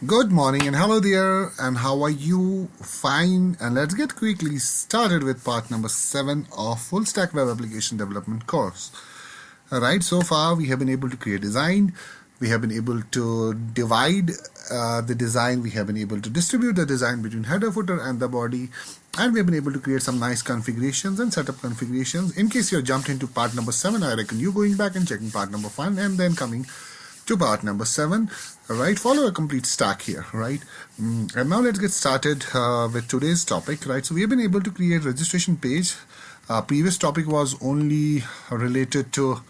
Good morning and hello there, and how are you? Fine. And let's get quickly started with part number 7 of full stack web application development course. Alright, so far we have been able to create design, we have been able to divide the design, we have been able to distribute the design between header, footer and the body, and we have been able to create some nice configurations and setup configurations. In case you're jumped into part number 7, I reckon you going back and checking part number 5 and then coming to part number 7. Right, follow a complete stack here, right? And now let's get started with today's topic, right? So we have been able to create registration page. Previous topic was only related to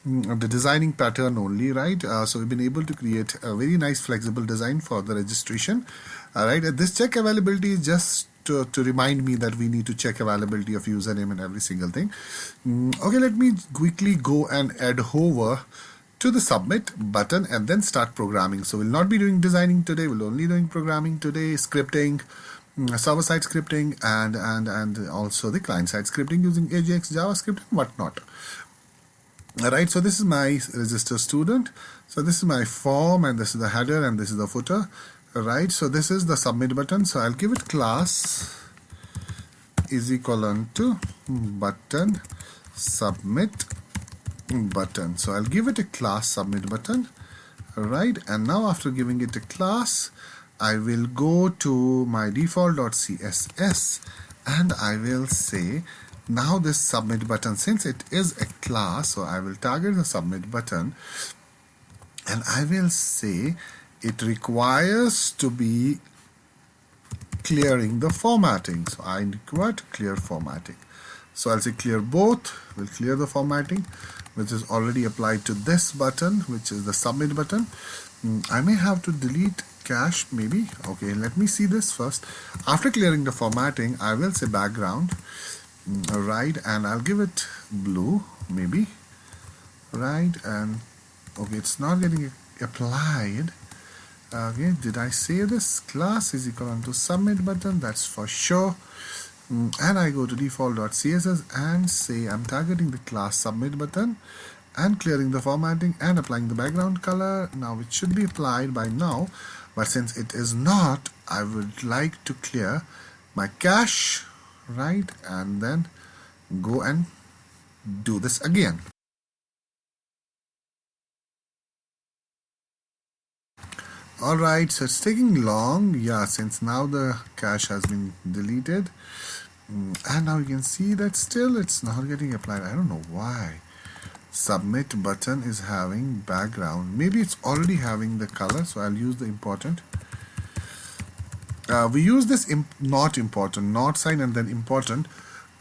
the designing pattern only, right? So we've been able to create a very nice flexible design for the registration. All right, this check availability is just to remind me that we need to check availability of username and every single thing. Okay, let me quickly go and add hover to the submit button and then start programming. So we'll not be doing designing today, we'll only doing programming today, scripting, server-side scripting, and also the client-side scripting using AJAX, JavaScript, and whatnot. Alright, so this is my register student. So this is my form, and this is the header, and this is the footer. Alright, so this is the submit button. So I'll give it class is equal to button submit button. So I'll give it a class submit button. Alright, and now after giving it a class, I will go to my default.css and I will say now this submit button, since it is a class, so I will target the submit button and I will say it requires to be clearing the formatting. So I require to clear formatting. So I'll say clear both, will clear the formatting which is already applied to this button, which is the submit button. I may have to delete cache maybe. Okay, let me see this first. After clearing the formatting, I will say background, right, and I'll give it blue maybe, right, and okay, it's not getting applied. Okay, did I say this? Class is equal to submit button, that's for sure. And I go to default.css and say I'm targeting the class submit button and clearing the formatting and applying the background color. Now it should be applied by now, but since it is not, I would like to clear my cache, right, and then go and do this again. Alright, so it's taking long, yeah, since now the cache has been deleted. And now you can see that still it's not getting applied. I don't know why. Submit button is having background. Maybe it's already having the color, so I'll use the important. We use this not important, not sign and then important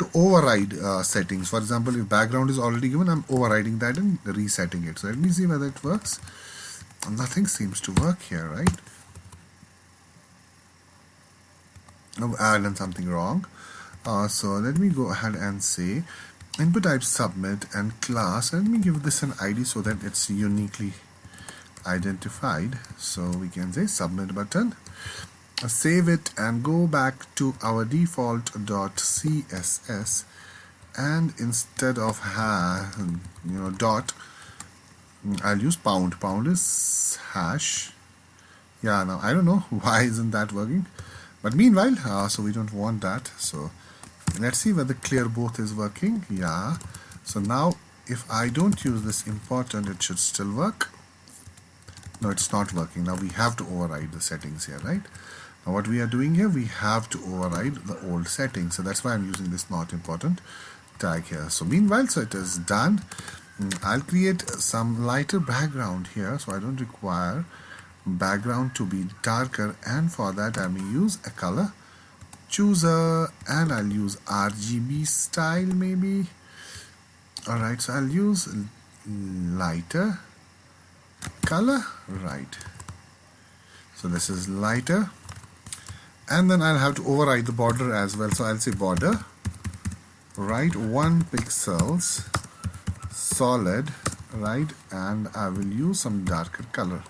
to override settings. For example, if background is already given, I'm overriding that and resetting it. So let me see whether it works. Nothing seems to work here, right? Oh, I've done something wrong. So let me go ahead and say input type submit and class. Let me give this an ID so that it's uniquely identified. So we can say submit button. Save it and go back to our default.css, and instead of dot, I'll use pound. Pound is hash. Yeah, now I don't know why isn't that working, but meanwhile, so we don't want that. So let's see whether clear both is working. Yeah, so now if I don't use this important, it should still work. No, it's not working. Now we have to override the settings here, right? Now what we are doing here, we have to override the old settings. So that's why I'm using this not important tag here. So meanwhile, so it is done. I'll create some lighter background here, so I don't require background to be darker, and for that I may use a color chooser and I'll use RGB style maybe. Alright, so I'll use lighter color, right. So this is lighter, and then I'll have to override the border as well. So I'll say border, right, 1 pixels solid, right, and I will use some darker color.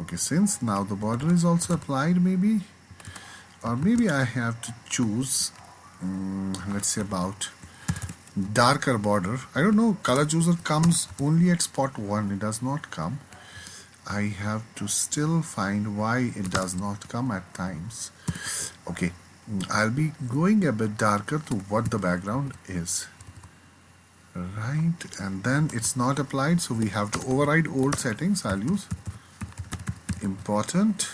Okay, since now the border is also applied maybe, or maybe I have to choose let's say about darker border. I don't know, color chooser comes only at spot 1, it does not come I have to still find why it does not come at times. Okay, I'll be going a bit darker to what the background is. Right, and then it's not applied, so we have to override old settings. I'll use important.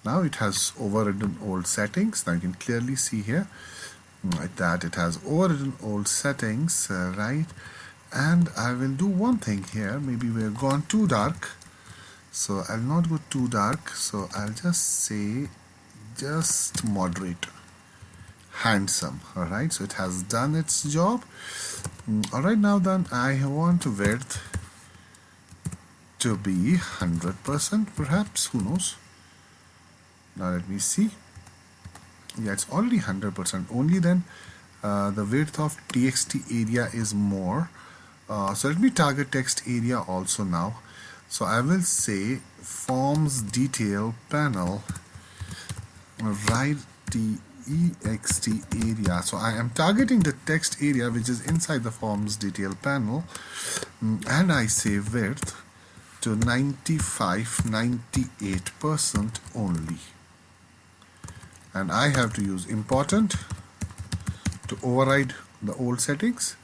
Now it has overridden old settings. Now you can clearly see here that it has overridden old settings, right? And I will do one thing here. Maybe we're gone too dark, so I'll not go too dark. So I'll just say just moderate, handsome. All right, so it has done its job. All right, now then I want width to be 100%, perhaps. Who knows? Now let me see. Yeah, it's already 100%. Only then the width of txt area is more. So let me target text area also now. So I will say forms detail panel, right, text area. So I am targeting the text area which is inside the forms detail panel, and I say width to 98% only. And I have to use important to override the old settings.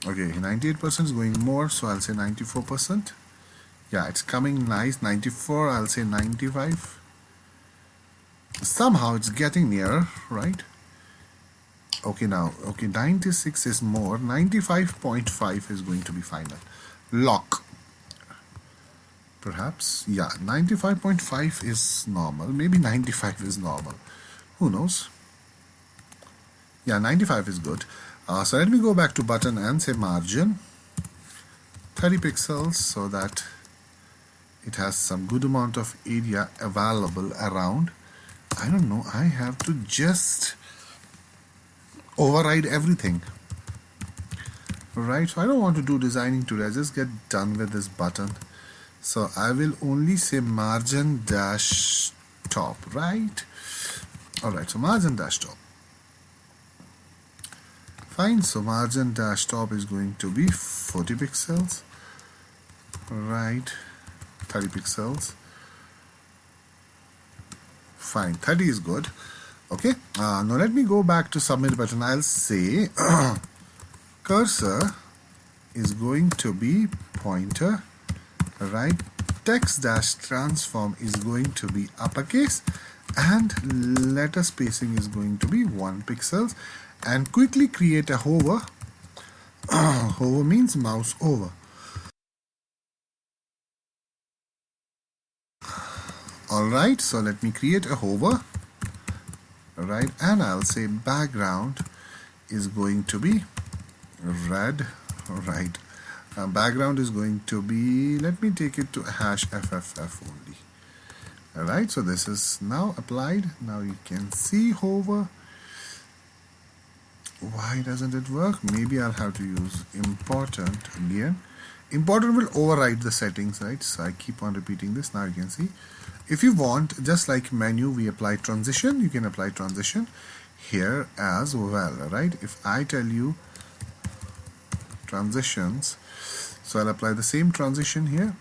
Okay, 98% is going more, so I'll say 94%. Yeah, it's coming nice. 94, I'll say 95. Somehow it's getting nearer, right? Okay, now, okay, 96 is more. 95.5 is going to be final. Lock. Perhaps, yeah, 95.5 is normal. Maybe 95 is normal. Who knows? Yeah, 95 is good. So let me go back to button and say margin 30 pixels so that it has some good amount of area available around. I don't know, I have to just override everything. Right, so I don't want to do designing today. I just get done with this button. So I will only say margin dash top, right? Alright, so margin dash top. Fine, so margin dash top is going to be 40 pixels, right? 30 pixels. Fine, 30 is good. Okay, now let me go back to submit button. I'll say cursor is going to be pointer, right? Text dash transform is going to be uppercase, and letter spacing is going to be 1 pixels. And quickly create a hover. Hover means mouse over. Alright, so let me create a hover. Alright, and I'll say background is going to be red. Alright, background is going to be, let me take it to #FFF only. Alright, so this is now applied. Now you can see hover. Why doesn't it work? Maybe I'll have to use important again. Important will override the settings, right? So I keep on repeating this. Now you can see. If you want, just like menu, we apply transition. You can apply transition here as well, right? If I tell you transitions, so I'll apply the same transition here.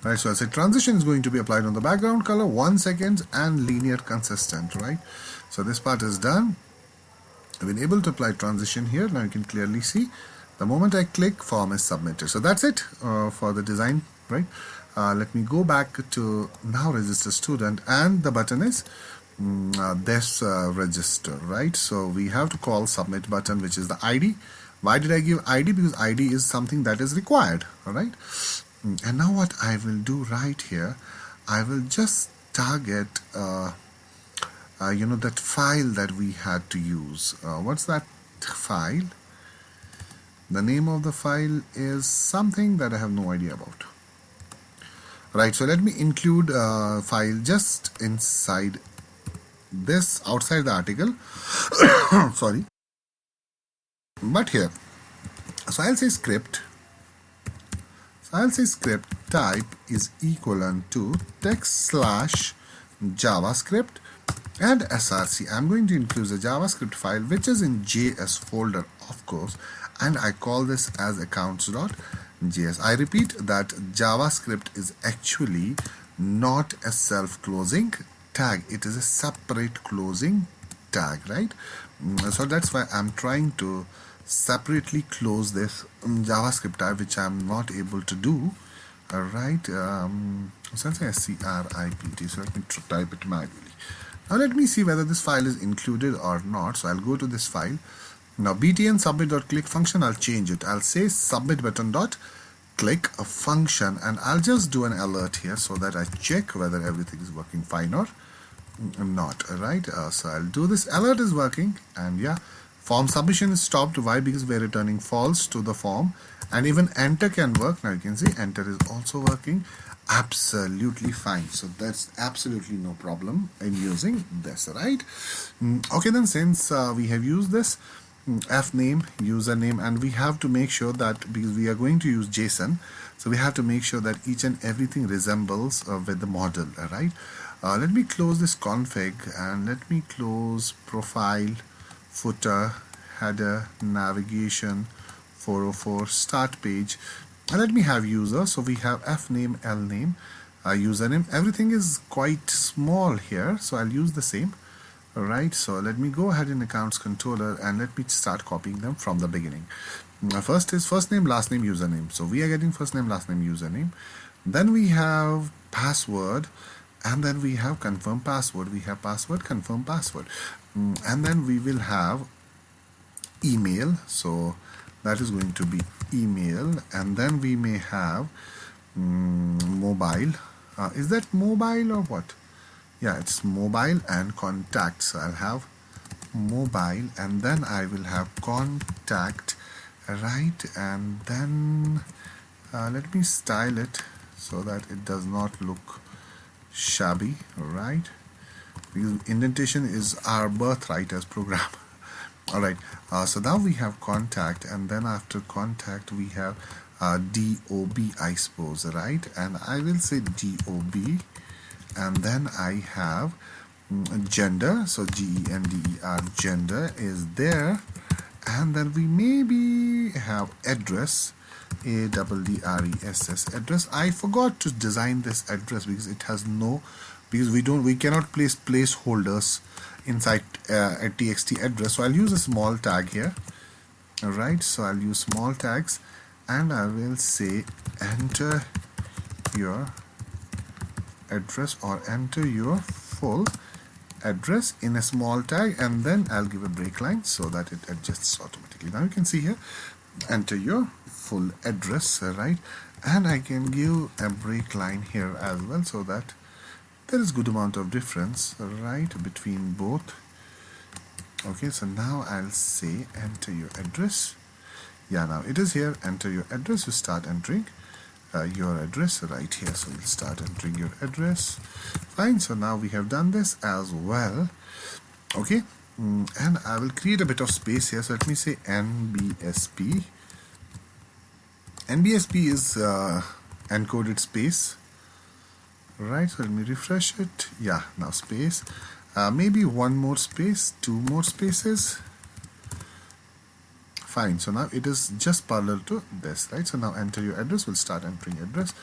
Right, so I said transition is going to be applied on the background color, 1 second, and linear consistent, right? So this part is done. I've been able to apply transition here. Now you can clearly see the moment I click, form is submitted. So that's it for the design, right? Let me go back to now register student, and the button is this register, right? So we have to call submit button, which is the ID. Why did I give ID? Because ID is something that is required, all right? And now what I will do right here, I will just target that file that we had to use. What's that file? The name of the file is something that I have no idea about. Right, so let me include a file just inside this, outside the article. Sorry. But here, so I'll say script. I'll say script type is equivalent to text/JavaScript and src. I'm going to include the JavaScript file which is in JS folder, of course. and I call this as accounts.js. I repeat that JavaScript is actually not a self-closing tag. It is a separate closing tag, right? So that's why I'm trying to separately close this JavaScript tag, which I'm not able to do. All right, so let's say CRIPT, so let me type it manually. Now let me see whether this file is included or not. So I'll go to this file. Now btn submit.click function, I'll change it. I'll say submit button dot click a function, and I'll just do an alert here so that I check whether everything is working fine or not. All right, so I'll do this. Alert is working, and yeah, form submission is stopped. Why? Because we're returning false to the form, and even enter can work. Now you can see enter is also working absolutely fine. So that's absolutely no problem in using this, right? Okay, then since we have used this f name, username, and we have to make sure that because we are going to use JSON, so we have to make sure that each and everything resembles with the model. All right, let me close this config, and let me close profile, footer, header, navigation, 404, start page, and let me have user. So we have f name, l name, username. Everything is quite small here, so I'll use the same. Alright, so let me go ahead in accounts controller and let me start copying them from the beginning. First is first name, last name, username. So we are getting first name, last name, username. Then we have password, and then we have confirm password. We have password, confirm password. And then we will have email. So that is going to be email. And then we may have mobile. Is that mobile or what? Yeah, it's mobile and contact. So I'll have mobile, and then I will have contact, right? And then let me style it so that it does not look shabby, right? Because indentation is our birthright as program. All right, so now we have contact, and then after contact we have DOB, I suppose, right? And I will say DOB. And then I have gender, so GENDER, gender is there, and then we maybe have address, ADDRESS, address. I forgot to design this address because it has no, because we cannot place placeholders inside a txt address. So I'll use a small tag here. All right, so I'll use small tags, and I will say enter your address or enter your full address in a small tag, and then I'll give a break line so that it adjusts automatically. Now you can see here, enter your full address, right? And I can give a break line here as well so that there is good amount of difference, right, between both. Okay, so now I'll say enter your address. Yeah, now it is here, enter your address. You start entering your address right here, so we'll start entering your address. Fine, so now we have done this as well. Okay, and I will create a bit of space here, so let me say NBSP. NBSP is encoded space, right? So let me refresh it. Yeah, now space, maybe one more space, two more spaces. Fine, so now it is just parallel to this, right? So now enter your address, we'll start entering address.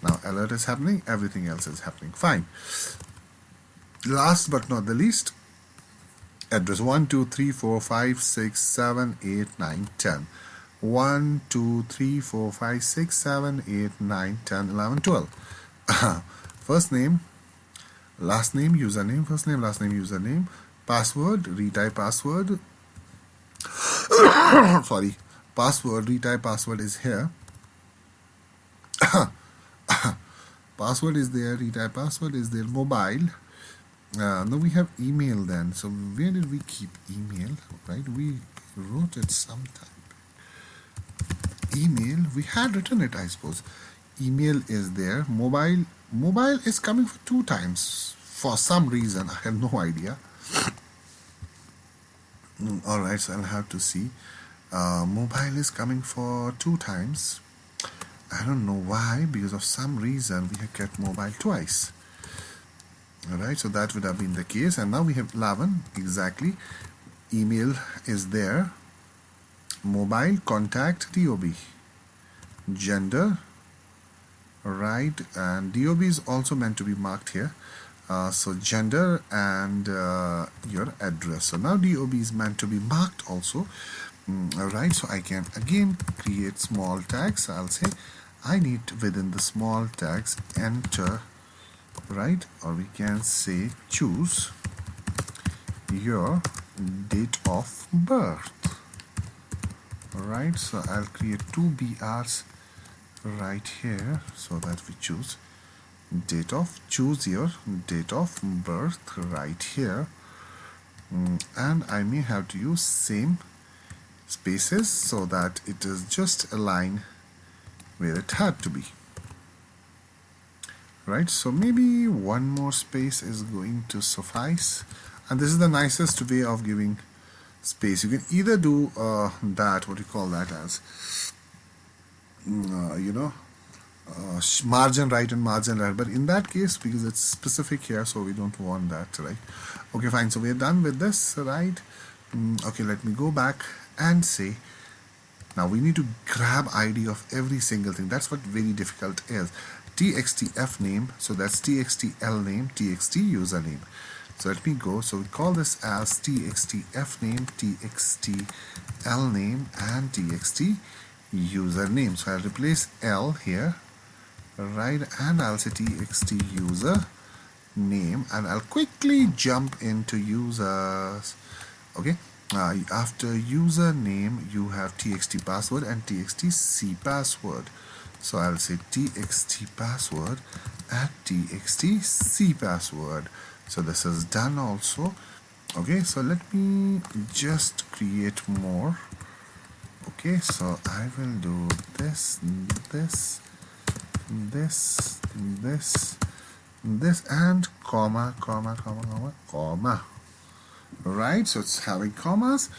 Now alert is happening, everything else is happening. Fine. Last but not the least, address 1, 2, 3, 4, 5, 6, 7, 8, 9, 10. 1, 2, 3, 4, 5, 6, 7, 8, 9, 10, 11, 12. First name, last name, username, first name, last name, username, password, retype password. Sorry, password, retype password is here. Password is there, retype password is there, mobile. Now we have email then. So where did we keep email, right? We wrote it sometime. Email, we had written it, I suppose. Email is there. Mobile is coming for 2 times for some reason. I have no idea. Alright, so I'll have to see. Mobile is coming for 2 times. I don't know why, because of some reason we have kept mobile twice. Alright, so that would have been the case. And now we have 11, exactly. Email is there. mobile contact DOB, gender, right, and DOB is also meant to be marked here. So gender and your address. So now DOB is meant to be marked also. Alright, so I can again create small tags. I'll say I need within the small tags enter, right, or we can say choose your date of birth. Alright, so I'll create two BRs right here so that we choose choose your date of birth right here, and I may have to use same spaces so that it is just a line where it had to be, right? So maybe one more space is going to suffice, and this is the nicest way of giving space. You can either do that, what you call that as margin right and margin left, but in that case, because it's specific here, so we don't want that, right? Okay, fine, so we're done with this, right? Okay, let me go back and say now we need to grab ID of every single thing. That's what very difficult is. txtf name, so that's txtl name, txt username. So let me go, so we call this as txtf name, txtl name, and txt username. So I'll replace L here, right, and I'll say txt user name, and I'll quickly jump into users. Okay, after username you have txt password and txt c password. So I'll say txt password and txt c password. So this is done also. Okay, so let me just create more. Okay, so I will do this, and comma. Right, so it's having commas.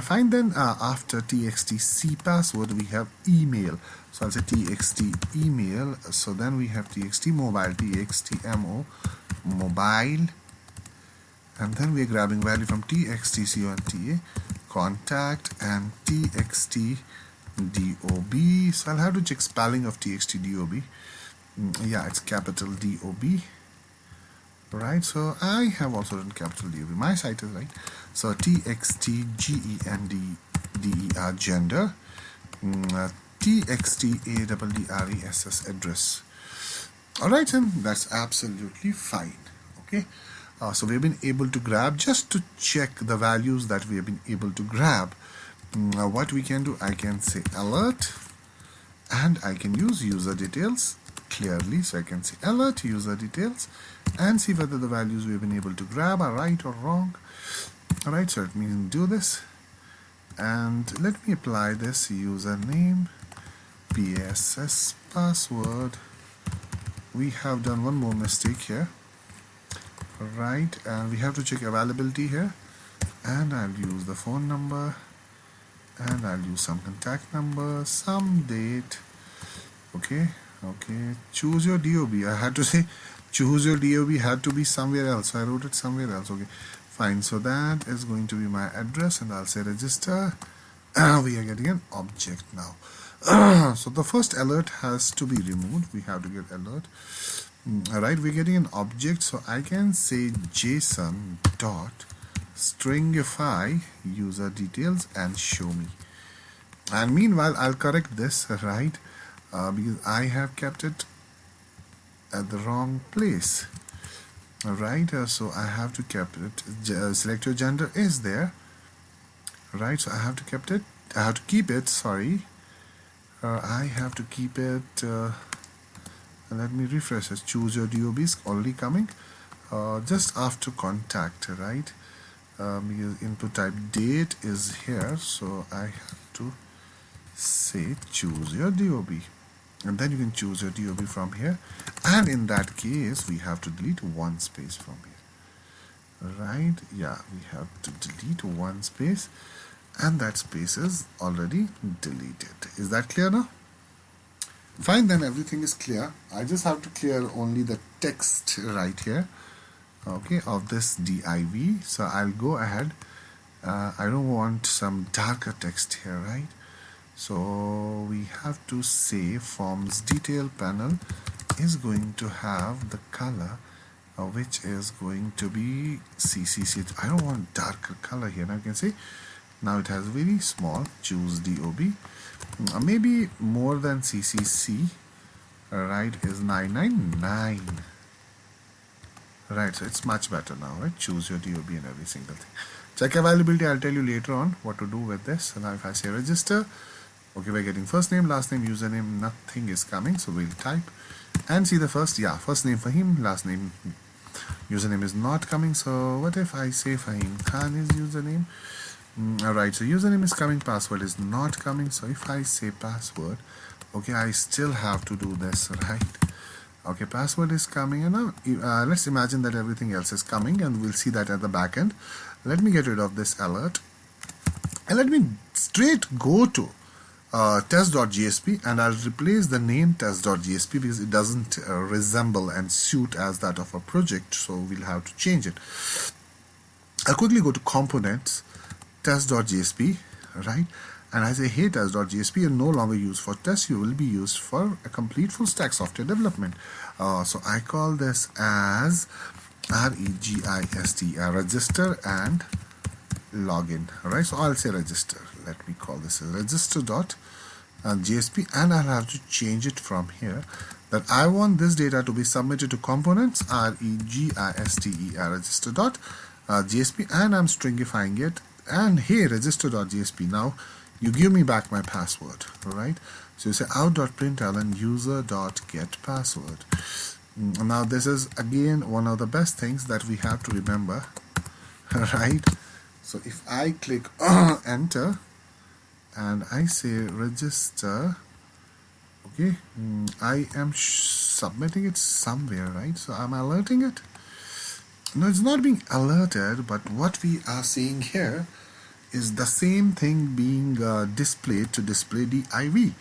Fine, then after txt c password we have email. So I'll say txt email. So then we have txt mobile, txt mobile, and then we're grabbing value from txt conta contact and txt dob. So I'll have to check spelling of txt dob. Yeah, it's capital DOB. Right, so I have also written capital DOB. My site is right. So txtgender gender, txtaddress address. Alright, and that's absolutely fine. Okay, so we've been able to grab, just to check the values that we have been able to grab. What we can do, I can say alert, and I can use user details clearly. So I can say alert user details and see whether the values we've been able to grab are right or wrong. Alright, so let me do this, and let me apply this username, PSS password. We have done one more mistake here, right, and we have to check availability here, and I'll use the phone number, and I'll use some contact number, some date. Okay, choose your DOB. I had to say choose your DOB had to be somewhere else, so I wrote it somewhere else. Okay, fine, so that is going to be my address, and I'll say register. We are getting an object now. So the first alert has to be removed. We have to get alert. Alright, we're getting an object, so I can say JSON dot stringify user details and show me. And meanwhile I'll correct this, right, because I have kept it at the wrong place. Alright, so I have to keep it, select your gender is there, right, so I have to keep it, sorry, I have to keep it, let me refresh it. Choose your DOB is already coming just after contact, right, because input type date is here, so I have to say choose your DOB, and then you can choose your DOB from here, and in that case we have to delete one space from here, right? Yeah, we have to delete one space, and that space is already deleted. Is that clear now? Fine, then everything is clear. I just have to clear only the text right here, okay, of this div. So I'll go ahead I don't want some darker text here, right? So we have to say forms detail panel is going to have the color which is going to be CCC. I don't want darker color here. Now you can see now it has very small, choose DOB. Maybe more than CCC, right, is 999. Right, so it's much better now, right? Choose your DOB and every single thing. Check availability, I'll tell you later on what to do with this. So now if I say register, okay, we're getting first name, last name, username, nothing is coming, so we'll type and see the first name Fahim, last name, username is not coming. So what if I say Fahim Khan is username? Alright, so username is coming, password is not coming. So if I say password, okay, I still have to do this, right? Okay, password is coming, and now let's imagine that everything else is coming, and we'll see that at the back end. Let me get rid of this alert, and let me straight go to test.jsp, and I'll replace the name test.jsp because it doesn't resemble and suit as that of a project, so we'll have to change it. I'll quickly go to components, test.jsp, right? And I say, hey, test.jsp, you're no longer used for tests, you will be used for a complete full stack software development. So I call this as REGIST, register and login. Alright, so I'll say register. Let me call this as register.jsp, and I'll have to change it from here that I want this data to be submitted to components, REGISTER, register.jsp, and I'm stringifying it. And hey, register.jsp, now you give me back my password, alright? So you say out.println user.getPassword. Now this is again one of the best things that we have to remember, right? So if I click enter and I say register, okay, I am submitting it somewhere, right? So I'm alerting it. No, it's not being alerted, but what we are seeing here is the same thing being displayed to display div.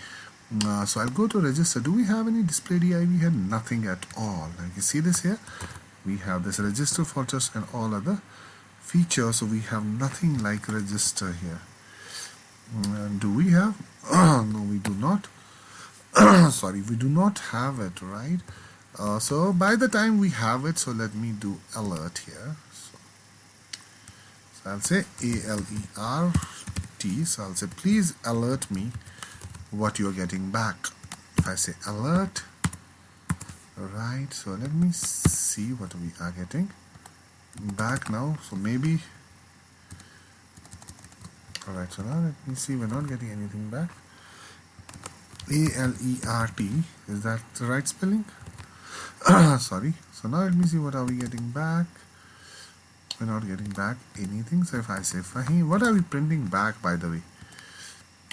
So I'll go to register. Do we have any display div here? Nothing at all. Like you see this here, we have this register filters and all other features, so we have nothing like register here. Do we have? No, we do not. Sorry, we do not have it, right? So by the time we have it, so let me do alert here. So I'll say ALERT, so I'll say please alert me what you're getting back. If I say alert, right, so let me see what we are getting back now. So maybe, alright, so now let me see, we're not getting anything back. ALERT, is that the right spelling? Sorry, so now let me see what are we getting back. We're not getting back anything. So if I say Fahim, what are we printing back, by the way?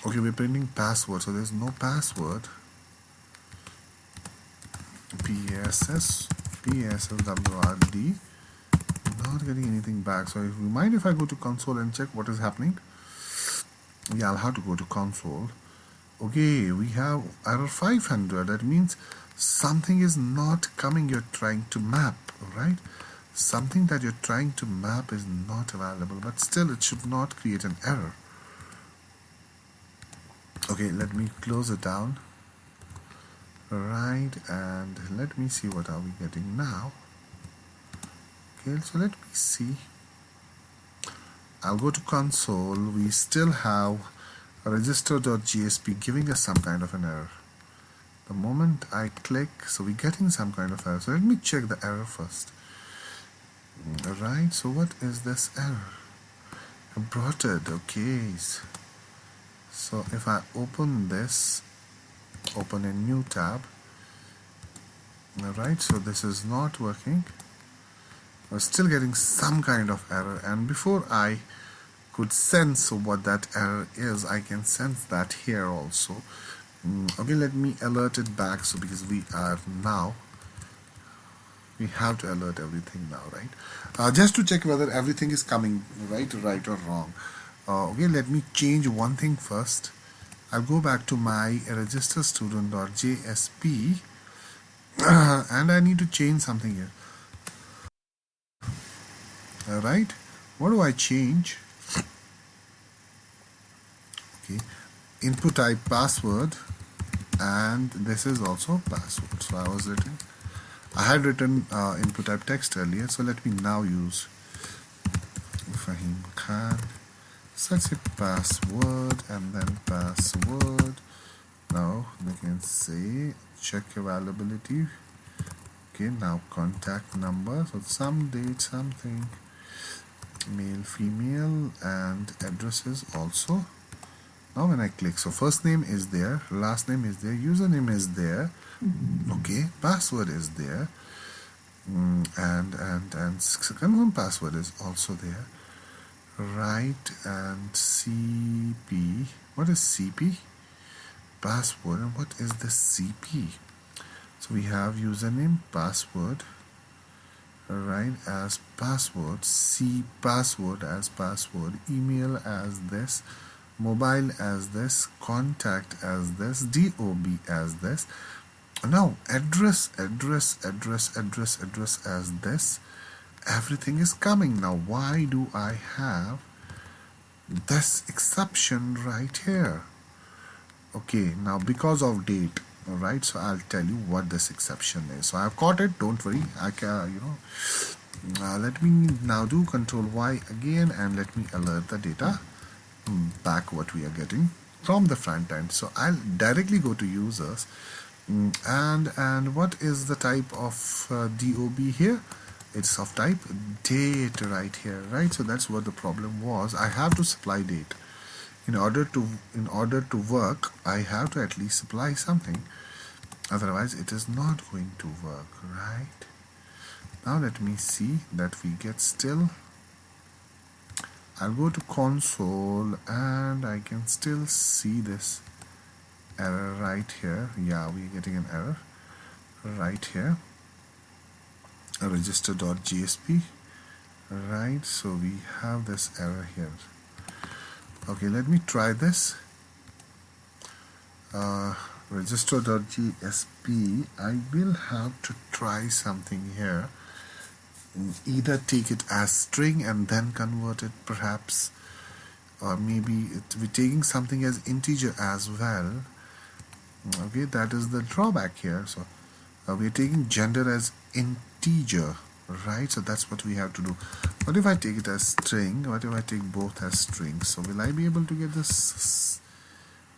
Okay, we're printing password, so there's no password. PSSWRD, not getting anything back. So if you mind if I go to console and check what is happening? Yeah, I'll have to go to console. Okay, we have error 500. That means something is not coming. You're trying to map, right? Something that you're trying to map is not available, but still it should not create an error. Okay, let me close it down, right, and let me see what are we getting now. Okay, so let me see. I'll go to console. We still have register.jsp giving us some kind of an error. The moment I click, so we're getting some kind of error. So let me check the error first. Alright, so what is this error? Aborted. Okay, so if I open this, open a new tab. Alright, so this is not working. We're still getting some kind of error, and before I could sense what that error is, I can sense that here also. Okay, let me alert it back. So because we are now, we have to alert everything now, right? Just to check whether everything is coming right or wrong. Okay, let me change one thing first. I'll go back to my register student.jsp and I need to change something here. Alright, what do I change? okay, input type password, and this is also password. So I had written input type text earlier, so let me now use Fahim Khan. So let's say password and then password. Now we can say check availability. Okay, now contact number, so some date, something, male, female, and addresses also. Now when I click, so first name is there, last name is there, username is there, okay, password is there, and confirm password is also there, right? And CP, what is CP? Password, and what is the CP? So we have username, password, right, as password, C password as password, email as this, mobile as this, contact as this, DOB as this. Now address as this. Everything is coming. Now why do I have this exception right here? Okay, now because of date. All right, so I'll tell you what this exception is. So I've caught it, don't worry. I can, let me now do Control Y again, and let me alert the data back what we are getting from the front end. So I'll directly go to users, and what is the type of DOB here? It's of type date right here, right? So that's what the problem was. I have to supply date. In order to work, I have to at least supply something. Otherwise, it is not going to work, right? Now let me see that we get still. I'll go to console and I can still see this error right here. Yeah, we're getting an error right here. Register.jsp, right? So we have this error here. Okay, let me try this. Register.jsp, I will have to try something here. Either take it as string and then convert it perhaps, or maybe we're taking something as integer as well. Okay, that is the drawback here. So we're taking gender as integer, right? So that's what we have to do. What if I take it as string? What if I take both as strings? So will I be able to get this?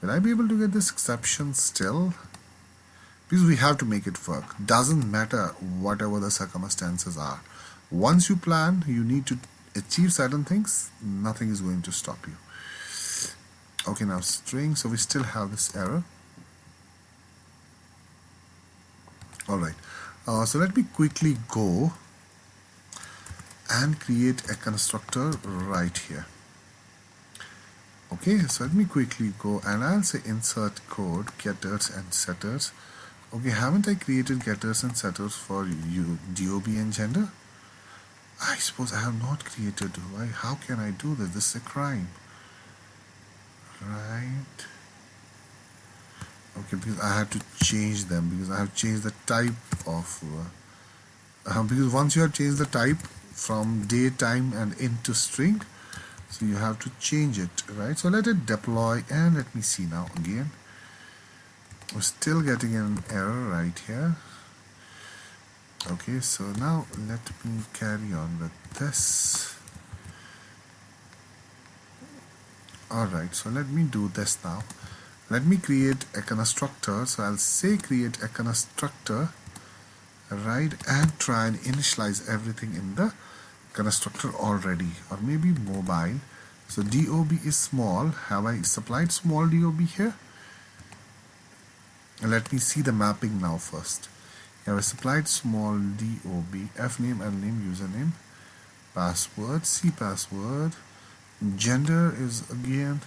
Will I be able to get this exception still? Because we have to make it work. Doesn't matter whatever the circumstances are. Once you plan, you need to achieve certain things. Nothing is going to stop you. Okay, now string. So we still have this error. All right. So let me quickly go and create a constructor right here. Okay, so let me quickly go and I'll say insert code, getters and setters. Okay, haven't I created getters and setters for you, DOB and gender? I suppose I have not created. Why? How can I do this? This is a crime. Right. Okay, because I had to change them, because I have changed the type of because once you have changed the type from date, time and into string, so you have to change it, right? So let it deploy and let me see now again. We're still getting an error right here. Okay, so now let me carry on with this. Alright, so let me do this now. Let me create a constructor. So I'll say create a constructor, right, and try and initialize everything in the constructor already, or maybe mobile. So DOB is small. Have I supplied small DOB here? And let me see the mapping now first. Have I supplied small DOB, F name, L name, username, password, C password, gender is again,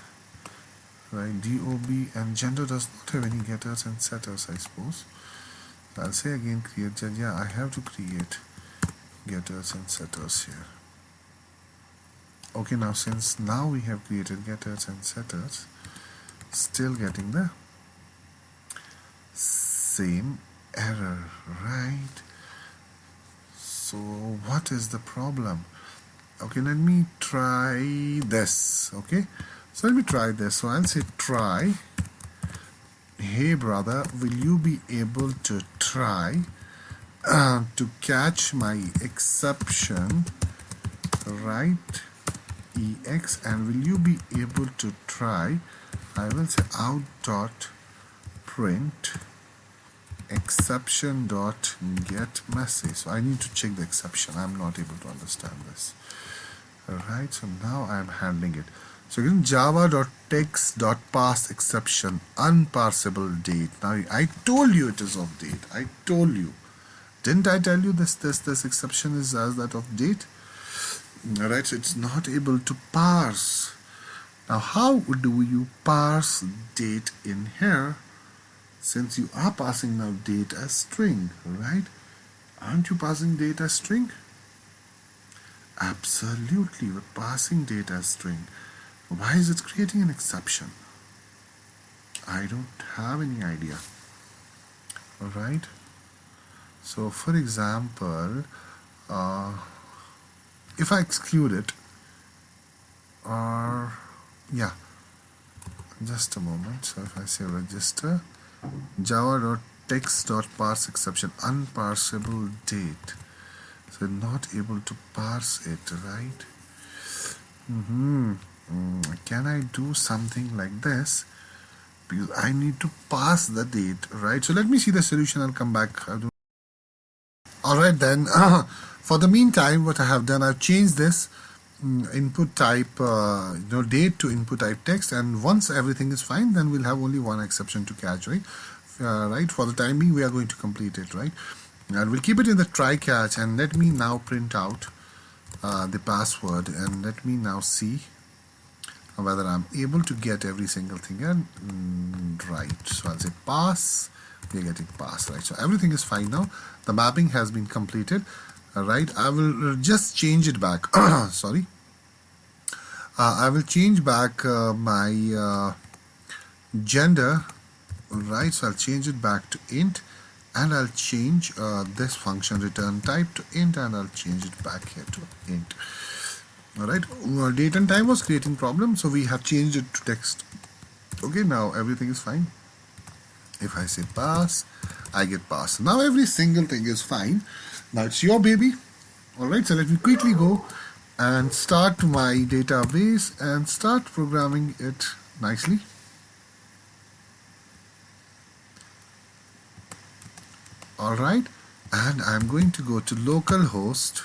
right, DOB, and gender does not have any getters and setters, I suppose. So I'll say again create gender. Yeah, I have to create getters and setters here. Okay, now since now we have created getters and setters, still getting the same error, right? So what is the problem? Okay, let me try this. Okay, So let me try this. So I'll say try. Hey brother, will you be able to try to catch my exception, right? EX, and will you be able to try, I will say out dot print exception dot get message. So I need to check the exception. I'm not able to understand this. Alright, so now I'm handling it. So again, java.text.pass exception unparsable date. Now I told you it is of date. I told you. Didn't I tell you this exception is as that of date? Alright, so it's not able to parse. Now how do you parse date in here? Since you are passing now date as string, right? Aren't you passing date as string? Absolutely, we're passing date as string. Why is it creating an exception? I don't have any idea. Alright. So for example, if I exclude it, or yeah, just a moment. So if I say register java.text.parse exception unparsable date, so not able to parse it, right? Can I do something like this? Because I need to pass the date, right? So let me see the solution. I'll come back. Alright then, for the meantime, what I have done, I've changed this input type, date to input type text, and once everything is fine, then we'll have only one exception to catch, right? Right, for the time being, we are going to complete it, right? And we'll keep it in the try catch, and let me now print out the password, and let me now see whether I'm able to get every single thing and right. So I'll say pass. We're getting pass, right? So everything is fine now. The mapping has been completed. Right, I will just change it back. Sorry. I will change back my gender. Right, so I'll change it back to int, and I'll change this function return type to int, and I'll change it back here to int. Alright, date and time was creating problems, so we have changed it to text. Okay, now everything is fine. If I say pass, I get pass. Now every single thing is fine. Now it's your baby. Alright, so let me quickly go and start my database and start programming it nicely. Alright, and I'm going to go to localhost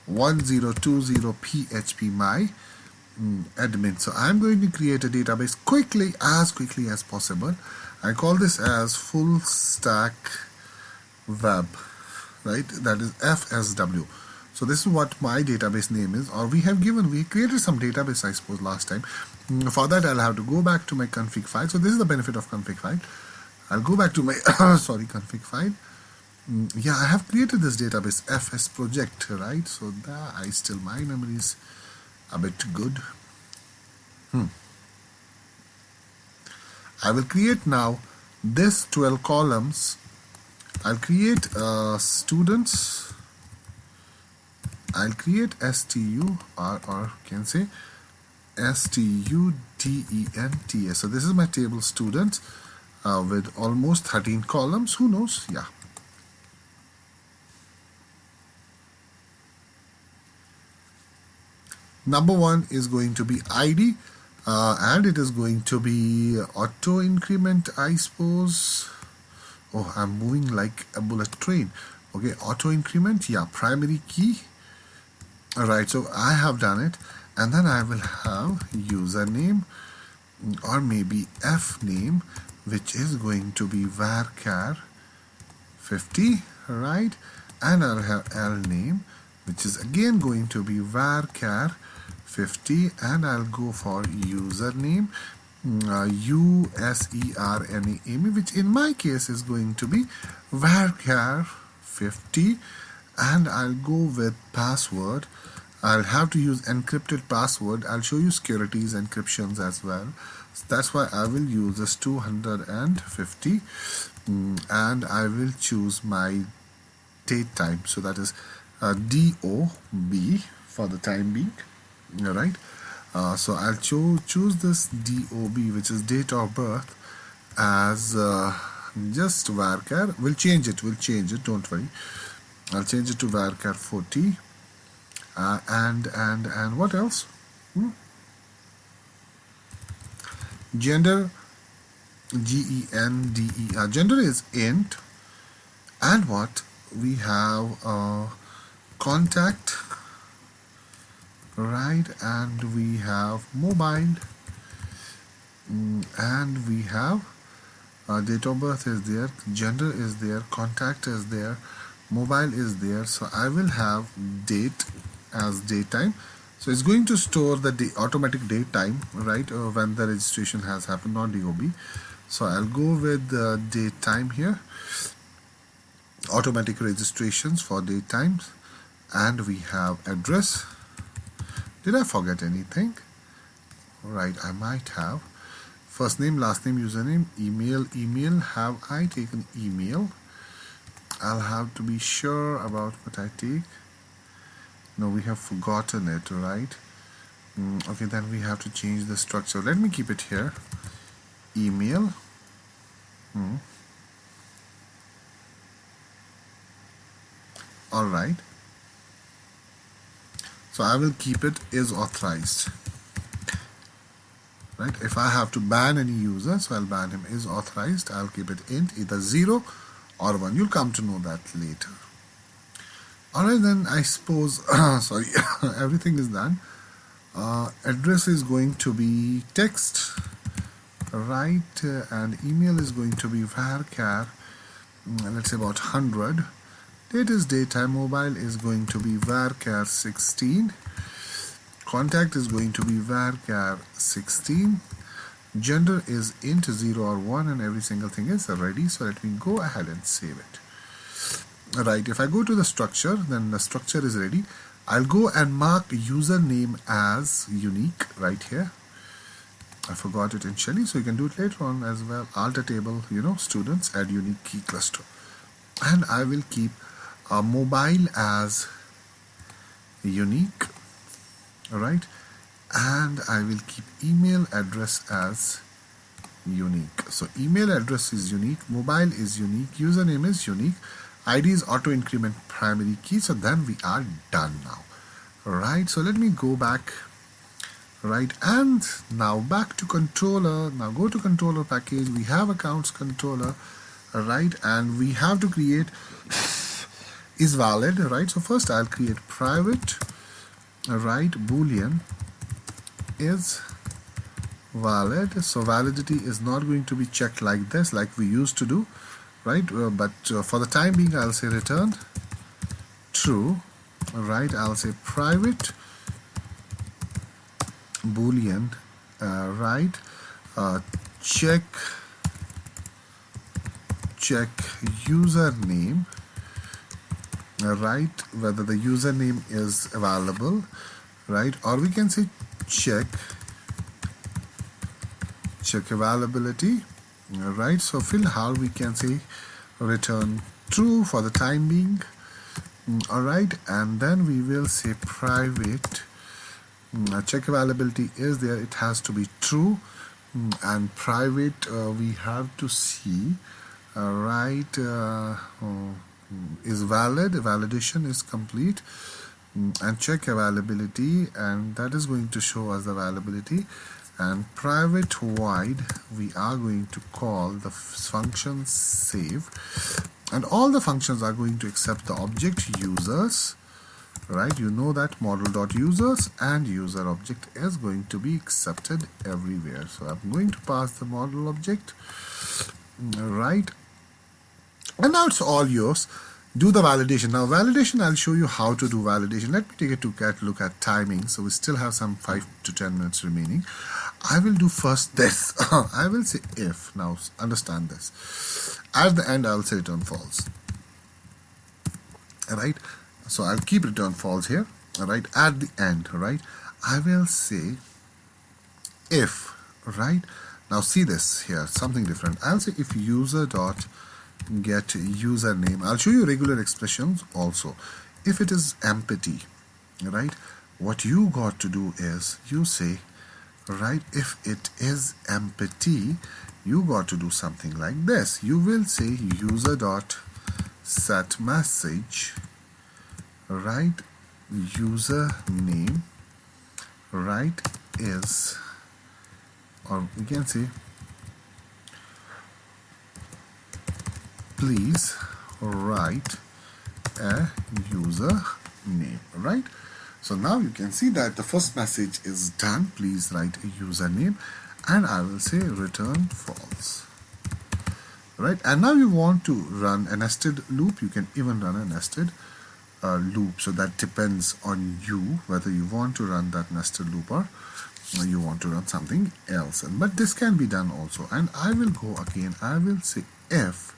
1020 php my admin. So I'm going to create a database quickly as possible. I call this as full stack web, right? That is FSW. So this is what my database name is, or we created some database, I suppose, last time. For that, I'll have to go back to my config file. So this is the benefit of config file. I'll go back to my config file. Yeah, I have created this database FS project, right? So my memory is a bit good. I will create now this 12 columns. I'll create students. I'll create STU, or can say STUDENTS. So this is my table students with almost 13 columns. Who knows? Yeah. Number one is going to be ID, and it is going to be auto increment, I suppose. Oh, I'm moving like a bullet train. Okay, auto increment, yeah, primary key. Alright, so I have done it, and then I will have username, or maybe F name, which is going to be varchar 50, right? And I'll have L name, which is again going to be varchar 50, and I'll go for username USERNAME, which in my case is going to be varchar 50, and I'll go with password. I'll have to use encrypted password. I'll show you securities encryptions as well. So that's why I will use this 250, and I will choose my date time. So that is DOB for the time being. Alright. So I'll choose this DOB, which is date of birth, as just varchar. We'll change it, don't worry. I'll change it to varchar 40. And what else? Gender, GENDER. Gender is int. And what? We have contact, right? And we have mobile. And we have date of birth is there, gender is there, contact is there, mobile is there. So I will have date as daytime. So it's going to store the automatic date time, right, when the registration has happened, not DOB. So I'll go with the date time here, automatic registrations for date times. And we have address. Did I forget anything? Right, I might have. First name, last name, username, email. Have I taken email? I'll have to be sure about what I take. No, we have forgotten it, right? Okay, then we have to change the structure. Let me keep it here. Email. All right. So I will keep it is authorized. Right? If I have to ban any user, so I'll ban him is authorized. I'll keep it int, either 0 or 1. You'll come to know that later. Alright, then I suppose, sorry, everything is done. Address is going to be text, right? And email is going to be varchar, let's say about 100. Date is daytime. Mobile is going to be varchar 16. Contact is going to be varchar 16. Gender is int 0 or 1, and every single thing is ready. So let me go ahead and save it. Right, if I go to the structure, then the structure is ready. I'll go and mark username as unique right here. I forgot it initially, so you can do it later on as well. Alter table, students, add unique key cluster. And I will keep mobile as unique, alright, and I will keep email address as unique. So email address is unique, mobile is unique, username is unique, ID is auto increment primary key. So then we are done now. Alright, so let me go back, right, and now back to controller. Now go to controller package. We have accounts controller, right, and we have to create is valid, right? So first I'll create private, right, boolean is valid. So validity is not going to be checked like this, like we used to do, right? But for the time being, I'll say return true, right? I'll say private boolean, right? Check username, right, whether the username is available, right? Or we can say check availability, right? So fill how we can say return true for the time being, all right, and then we will say private check availability is there, it has to be true, and private we have to see, right, is valid, validation is complete, and check availability, and that is going to show us the availability. And private void, we are going to call the function save, and all the functions are going to accept the object users, right? You know that model.users and user object is going to be accepted everywhere. So I'm going to pass the model object, right, and now it's all yours. Do the validation. Now validation, I'll show you how to do validation. Let me take a look at timing. So we still have some 5 to 10 minutes remaining. I will do first this. I will say if. Now understand this. At the end, I'll say return false. Alright. So I'll keep return false here. Alright. At the end, right, I will say if, right. Now see this here, something different. I'll say if user dot get username. I'll show you regular expressions also. If it is empty, right, what you got to do is you say, right, if it is empty, you got to do something like this. You will say user dot set message, right, user name, right, is, or we can say please write a user name, right? So now you can see that the first message is done, please write a username, and I will say return false, right? And now you want to run a nested loop. You can even run a nested loop, so that depends on you whether you want to run that nested loop or you want to run something else. But this can be done also, and I will go again. I will say if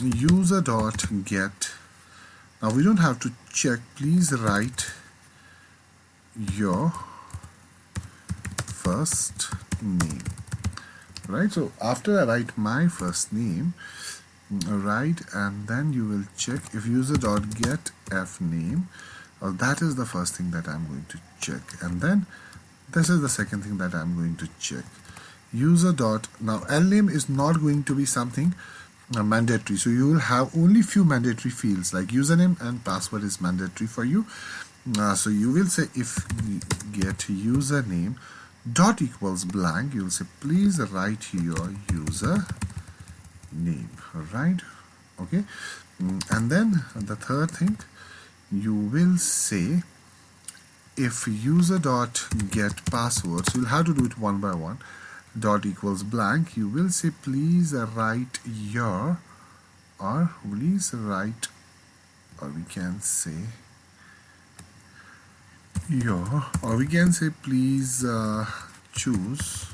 user dot get, now we don't have to check, please write your first name, right? So after I write my first name, right, and then you will check if user dot get f name, that is the first thing that I'm going to check, and then this is the second thing that I'm going to check. User dot, now lname is not going to be something mandatory, so you will have only few mandatory fields, like username and password is mandatory for you. So you will say if get username dot equals blank, you will say please write your user name, right? Okay. And then the third thing, you will say if user dot get password, so you'll have to do it one by one, dot equals blank, you will say please write your, or please write, or we can say your, or we can say please choose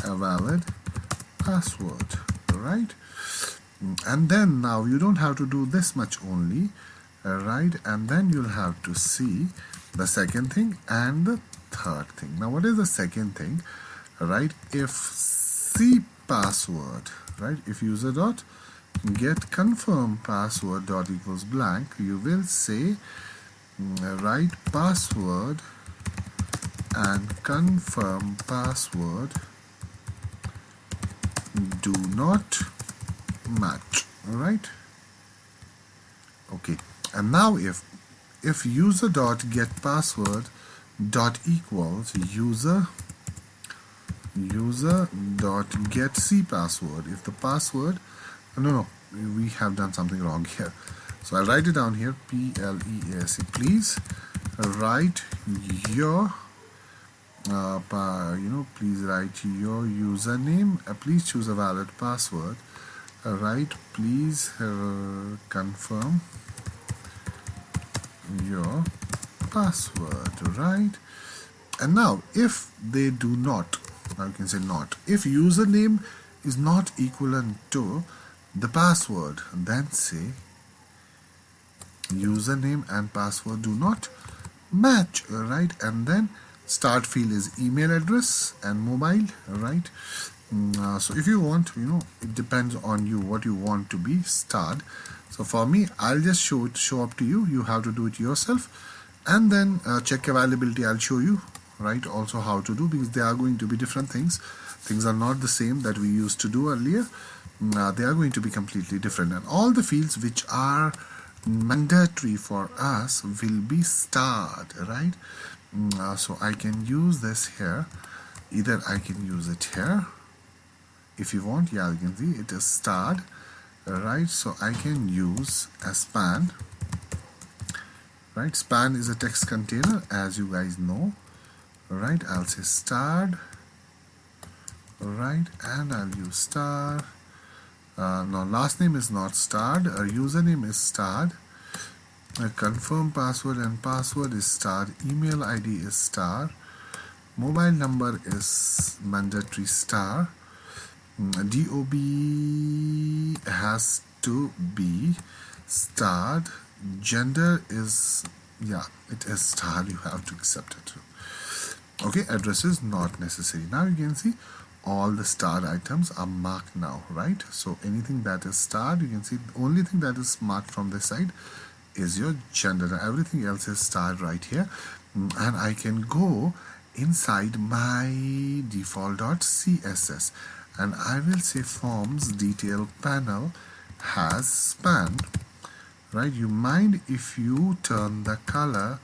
a valid password, right? And then now you don't have to do this much only, right? And then you'll have to see the second thing and the third thing. Now what is the second thing, right? If C password, right, if user dot get confirm password dot equals blank, you will say write password and confirm password do not match, right? Okay. And now if user dot get password dot equals user dot get C password, if the password, no, we have done something wrong here, so I'll write it down here, please write your please write your username, please choose a valid password, right, please confirm your password, right? And now if they do not, now you can say not, if username is not equivalent to the password, then say username and password do not match, right? And then start field is email address and mobile, right? So if you want, it depends on you what you want to be starred. So for me, I'll just show up to you. You have to do it yourself, and then check availability. I'll show you, right, also how to do, because they are going to be different things. Things are not the same that we used to do earlier. They are going to be completely different, and all the fields which are mandatory for us will be starred, right? So I can use this here, either I can use it here if you want. Yeah, you can see it is starred, right? So I can use a span, right? Span is a text container, as you guys know, right? I'll say starred, right, and I'll use star. Now last name is not starred, username is starred, confirm password and password is starred, email ID is star, mobile number is mandatory star, DOB has to be starred, gender is, yeah, it is starred, you have to accept it. Okay, address is not necessary. Now you can see all the starred items are marked now, right? So anything that is starred, you can see the only thing that is marked from this side is your gender. Everything else is starred right here. and I can go inside my default.css, and I will say forms detail panel has span. Right, you mind if you turn the color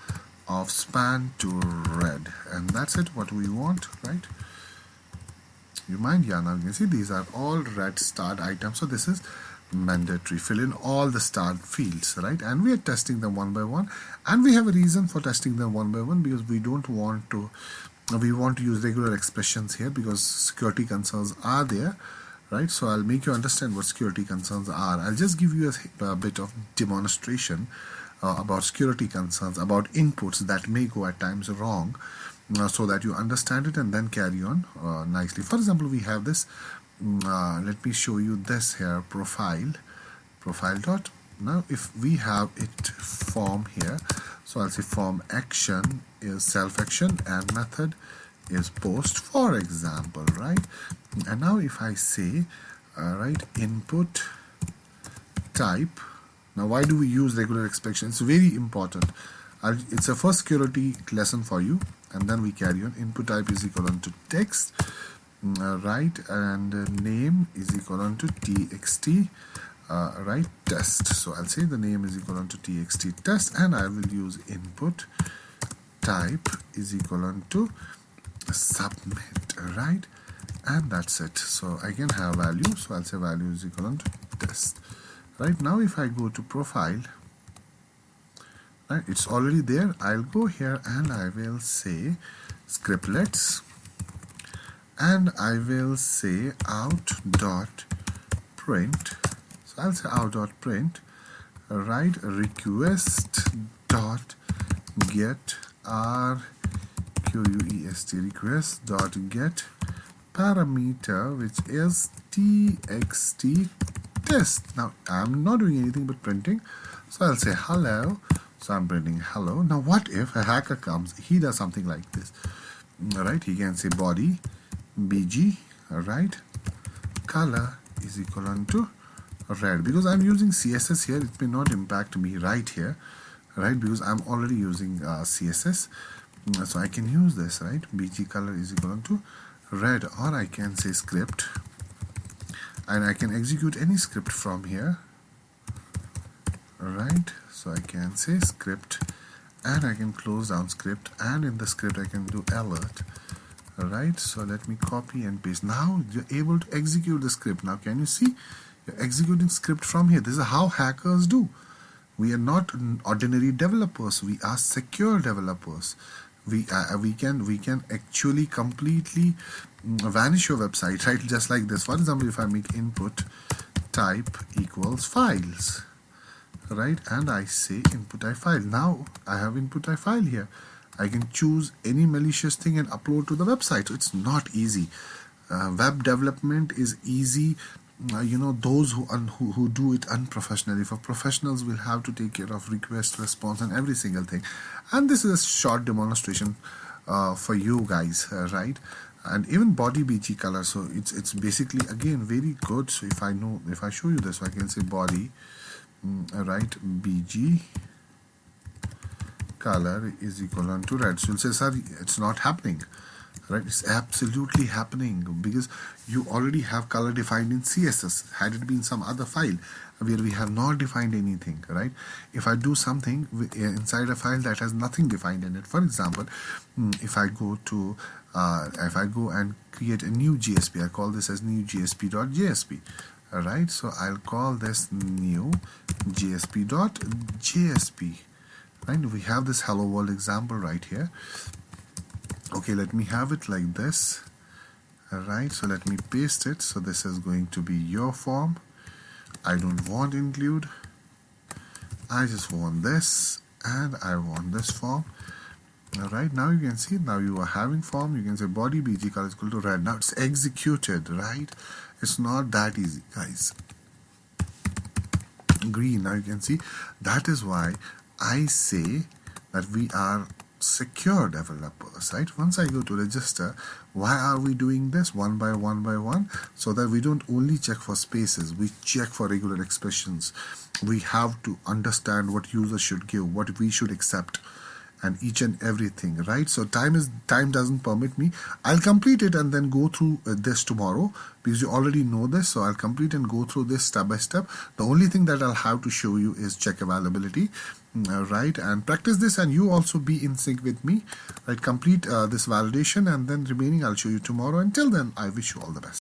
of span to red, and that's it, what we want, right? You mind? Yeah, now you can see these are all red starred items, so this is mandatory. Fill in all the starred fields, right? And we are testing them one by one, and we have a reason for testing them one by one, because we don't want to we want to use regular expressions here because security concerns are there, right? So I'll make you understand what security concerns are. I'll just give you a bit of demonstration about security concerns, about inputs that may go at times wrong, so that you understand it and then carry on nicely. For example, we have this. Let me show you this here. Profile dot. Now, if we have it form here, so I'll say form action is self action and method is post, for example, right? And now if I say right, input type. Now, why do we use regular expression? It's very important. It's a first security lesson for you, and then we carry on. Input type is equal to text, right, and name is equal to txt, right, test. So I'll say the name is equal to txt test, and I will use input type is equal to submit, right, and that's it. So I can have value, so I'll say value is equal to test. Right, now if I go to profile, right, it's already there. I'll go here and I will say scriptlets, and I will say out dot print. So I'll say out dot print, right, request dot get request request dot get parameter, which is txt test. Now I'm not doing anything but printing, so I'll say hello. So I'm printing hello. Now what if a hacker comes, he does something like this, right? He can say body bg, right, color is equal to red. Because I'm using CSS here, it may not impact me right here, right, because I'm already using CSS. So I can use this, right, bg color is equal to red, or I can say script, and I can execute any script from here, right? So I can say script, and I can close down script, and in the script I can do alert, right? So let me copy and paste. Now you're able to execute the script. Now can you see you're executing script from here? This is how hackers do. We are not ordinary developers, we are secure developers. We can actually completely vanish your website, right? Just like this. For example, if I make input type equals files, right, and I say input type file. Now I have input type file here. I can choose any malicious thing and upload to the website. So it's not easy. Web development is easy. Those who do it unprofessionally. For professionals, will have to take care of request, response, and every single thing. And this is a short demonstration for you guys, right? And even body bg color. So it's basically again very good. So if I show you this, so I can say body, right, bg color is equal to red. So you'll say, sir, it's not happening. Right, it's absolutely happening, because you already have color defined in CSS. Had it been some other file where we have not defined anything, right? If I do something inside a file that has nothing defined in it, for example, if I go and create a new JSP, I call this as new JSP.jsp, right? So I'll call this new JSP.jsp, right? We have this hello world example right here. Okay, let me have it like this. Alright, so let me paste it. So this is going to be your form. I don't want include. I just want this, and I want this form. Alright, now you can see, now you are having form. You can say body bg color is equal to red. Now it's executed, right? It's not that easy, guys. Green, now you can see. That is why I say that we are secure developers, right? Once I go to register, why are we doing this one by one? So that we don't only check for spaces, we check for regular expressions. We have to understand what users should give, what we should accept, and each and everything, right? So time doesn't permit me. I'll complete it and then go through this tomorrow, because you already know this. So I'll complete and go through this step by step. The only thing that I'll have to show you is check availability, right? And practice this, and you also be in sync with me, right? Complete this validation, and then remaining I'll show you tomorrow. Until then, I wish you all the best.